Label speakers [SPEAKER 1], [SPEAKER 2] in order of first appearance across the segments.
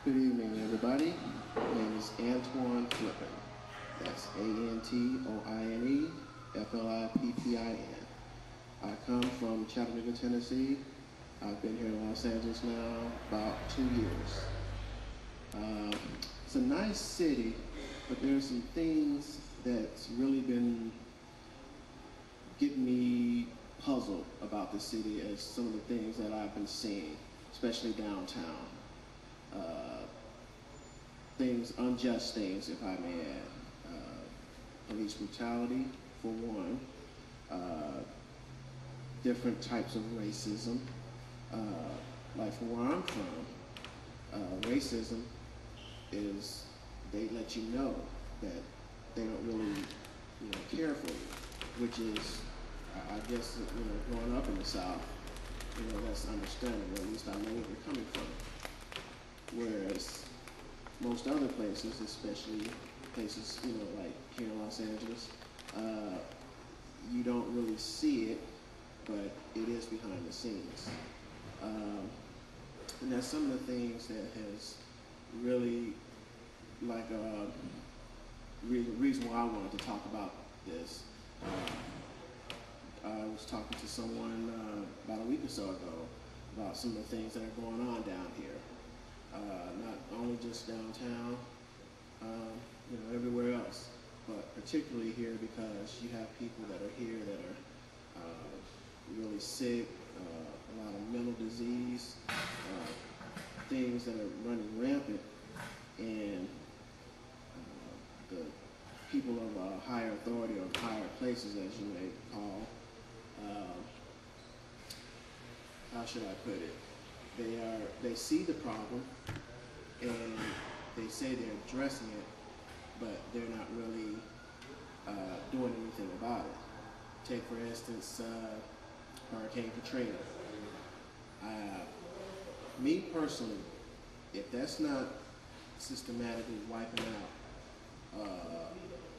[SPEAKER 1] Good evening, everybody. My name is Antoine Flippin. That's ANTOINE I come from Chattanooga, Tennessee. I've been here in Los Angeles now about 2 years. Uh, it's a nice city, but there's some things that's really been getting me puzzled about the city as some of the things that I've been seeing, especially downtown. Uh, unjust things, if I may add. Police brutality, for one. Uh, Different types of racism. Like from where I'm from, racism is they let you know that they don't really, care for you, which is, I guess, growing up in the South, that's understandable. At least I know where they're coming from. Whereas most other places, especially places, like here in Los Angeles, uh, you don't really see it, but it is behind the scenes. Um, and that's some of the things that has really, like, reason why I wanted to talk about this. I was talking to someone about a week or so ago about some of the things that are going on down here. Not only just downtown, everywhere else, but particularly here because you have people that are here that are really sick, a lot of mental disease, things that are running rampant, and the people of higher authority or higher places, as you may call, uh, how should I put it? They see the problem and they say they're addressing it, but they're not really doing anything about it. Take for instance Hurricane Katrina. Uh, Me personally, if that's not systematically wiping out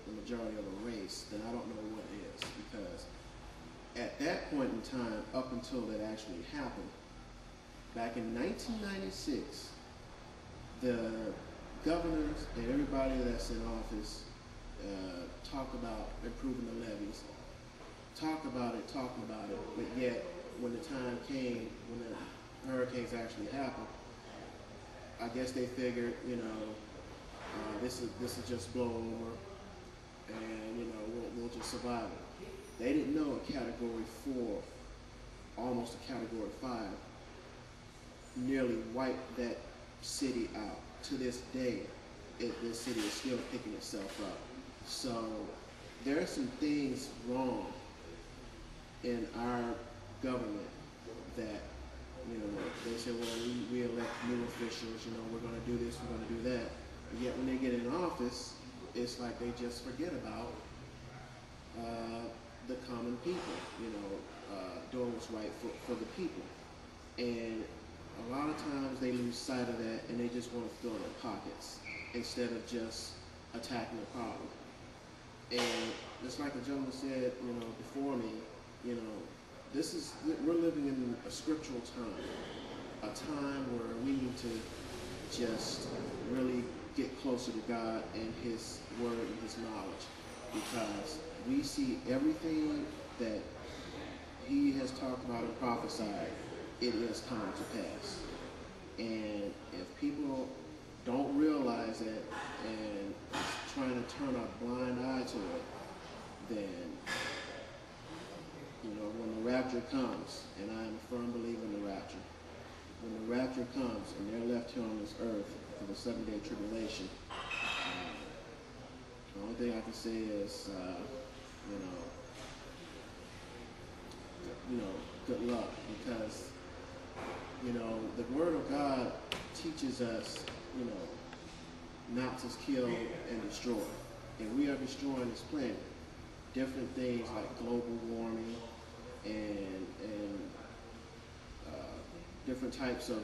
[SPEAKER 1] the majority of a race, then I don't know what is. Because at that point in time, up until that actually happened, back in 1996, the governors and everybody that's in office talk about improving the levees, talking about it, but yet when the time came, when the hurricanes actually happened, I guess they figured, this is just blow over, and we'll just survive it. They didn't know a Category 4, almost a Category 5, nearly wiped that city out. To this day, this city is still picking itself up. So there are some things wrong in our government that, they say, well, we elect new officials, we're going to do this, we're going to do that. And yet when they get in office, it's like they just forget about the common people, doing what's right for the people. And a lot of times they lose sight of that and they just want to fill their pockets instead of just attacking the problem. And just like the gentleman said, before me, you know, we're living in a scriptural time, a time where we need to just really get closer to God and His Word and His knowledge, because we see everything that He has talked about and prophesied, it is coming to pass. And if people don't realize that and trying to turn a blind eye to it, then, when the rapture comes, and I am a firm believer in the rapture, when the rapture comes and they're left here on this earth for the 7-day tribulation, the only thing I can say is, good luck, because, the Word of God teaches us, not to kill and destroy. And we are destroying this planet. Different things like global warming and different types of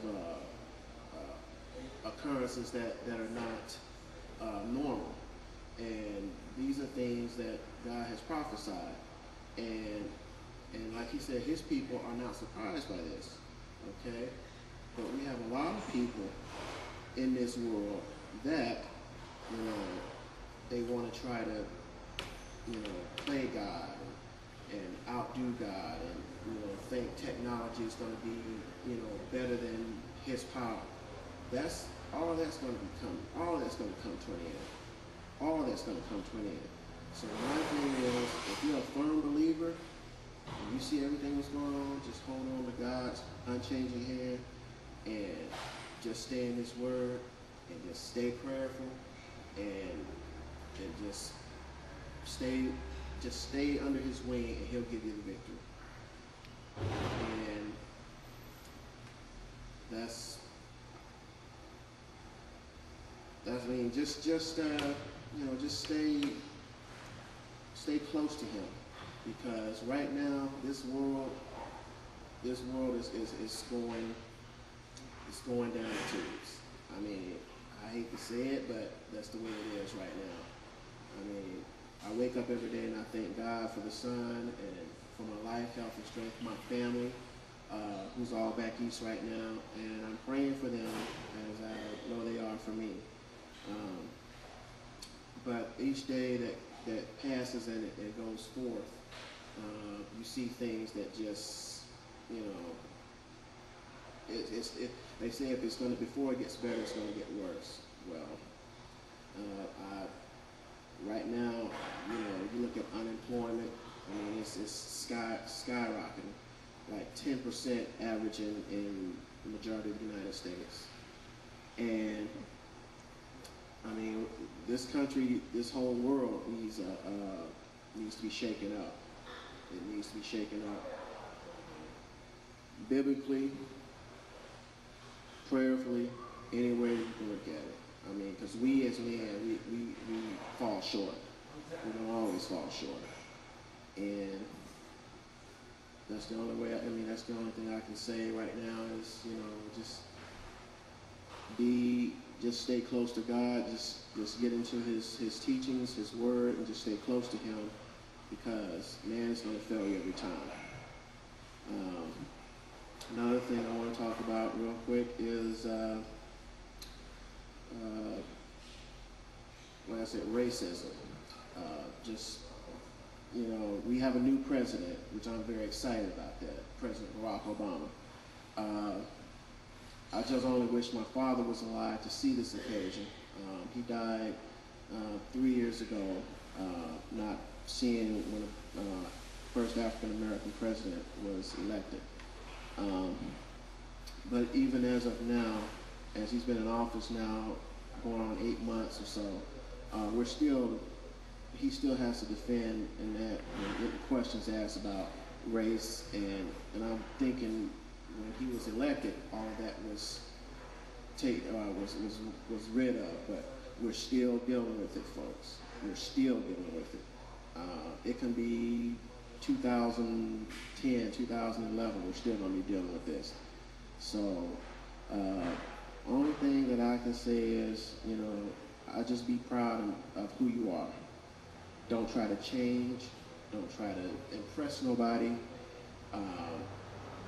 [SPEAKER 1] occurrences that are not normal. And these are things that God has prophesied. And like He said, His people are not surprised by this. Okay? But we have a lot of people in this world that, you know, they want to try to, you know, play God and outdo God, and, you know, think technology is going to be, you know, better than His power. That's all that's going to become. All that's going to come to an end. All that's going to come to an end. So my thing is, if you're a firm believer and you see everything that's going on, just hold on to God's unchanging hand and just stay in His Word and just stay prayerful and just stay under His wing, and He'll give you the victory. And that's I mean, just you know, just stay close to Him, because right now this world is going down the tubes. I mean, I hate to say it, but that's the way it is right now. I mean, I wake up every day and I thank God for the sun and for my life, health, and strength, my family, who's all back east right now, and I'm praying for them as I know they are for me. But each day that passes and it goes forth, you see things that just, you know, they say if it's going to, before it gets better, it's going to get worse. Well, right now, you know, you look at unemployment, I mean, it's skyrocketing, like 10% average in the majority of the United States. And I mean, this country, this whole world needs to be shaken up. It needs to be shaken up biblically, prayerfully, any way you can look at it. I mean, because we as men, we fall short. We don't always fall short. And that's the only way, I mean, that's the only thing I can say right now is, you know, just stay close to God, just get into his teachings, His Word, and just stay close to Him, because man is going to fail you every time. Another thing I want to talk about real quick is, like I said, racism. Just, you know, we have a new president, which I'm very excited about that, President Barack Obama. I just only wish my father was alive to see this occasion. He died 3 years ago, not seeing when the first African-American president was elected. But even as of now, as he's been in office now, going on 8 months or so, he still has to defend and that, get questions asked about race, and I'm thinking when he was elected, all of that was rid of, but we're still dealing with it, folks. We're still dealing with it. It can be 2010, 2011, we're still going to be dealing with this. So, only thing that I can say is, you know, I just be proud of who you are. Don't try to change. Don't try to impress nobody.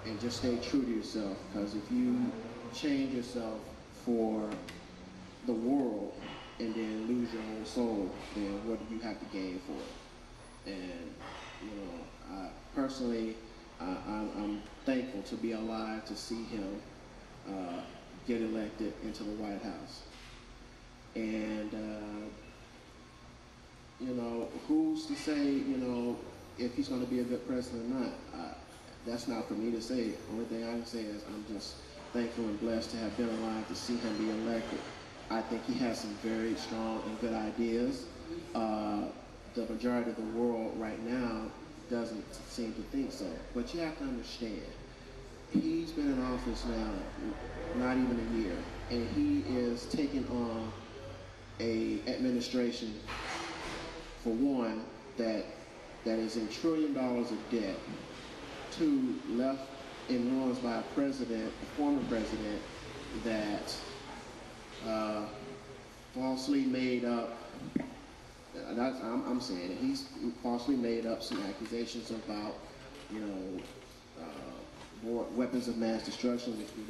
[SPEAKER 1] And just stay true to yourself, because if you change yourself for the world and then lose your own soul, then what do you have to gain for it? And, you know, personally, I'm thankful to be alive to see him get elected into the White House. And, you know, who's to say, you know, if he's going to be a good president or not? That's not for me to say. Only thing I can say is I'm just thankful and blessed to have been alive to see him be elected. I think he has some very strong and good ideas. The majority of the world right now doesn't seem to think so. But you have to understand, he's been in office now not even a year, and he is taking on a administration, for one, that is in $1 trillion of debt. Two, left in ruins by a president, a former president, that falsely made up, I'm saying he's falsely made up some accusations about, you know, weapons of mass destruction, which we